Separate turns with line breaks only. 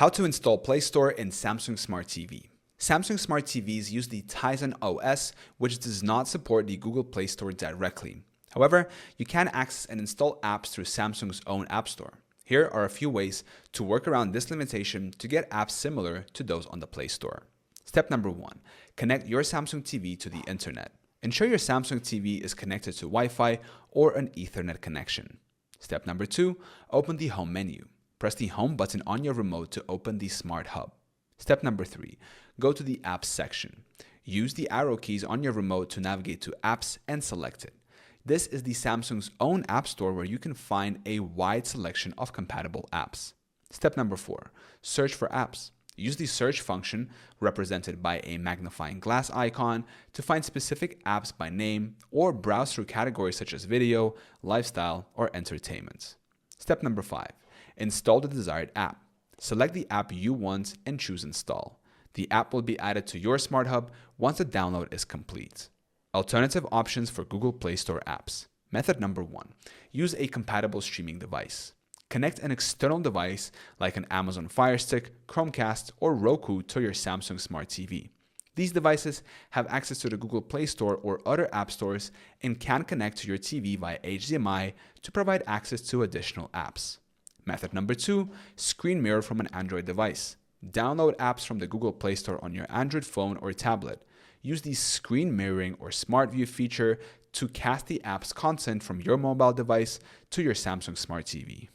How to install Playstore in Samsung Smart TV. Samsung Smart TVs use the Tizen OS, which does not support the Google Play Store directly. However, you can access and install apps through Samsung's own App Store. Here are a few ways to work around this limitation to get apps similar to those on the Play Store. Step number 1. Connect your Samsung TV to the internet. Ensure your Samsung TV is connected to Wi-Fi or an Ethernet connection. Step number 2. Open the Home menu. Press the Home button on your remote to open the Smart Hub. Step number 3. Go to the Apps section. Use the arrow keys on your remote to navigate to Apps and select it. This is the Samsung's own App Store where you can find a wide selection of compatible apps. Step number 4. Search for apps. Use the search function, represented by a magnifying glass icon, to find specific apps by name or browse through categories such as video, lifestyle, or entertainment. Step number 5. Install the desired app. Select the app you want and choose Install. The app will be added to your Smart Hub once the download is complete. Alternative options for Google Play Store apps. Method number 1. Use a compatible streaming device. Connect an external device like an Amazon Fire Stick, Chromecast, or Roku to your Samsung Smart TV. These devices have access to the Google Play Store or other app stores and can connect to your TV via HDMI to provide access to additional apps. Method number 2. Screen mirror from an Android device. Download apps from the Google Play Store on your Android phone or tablet. Use the screen mirroring or Smart View feature to cast the app's content from your mobile device to your Samsung Smart TV.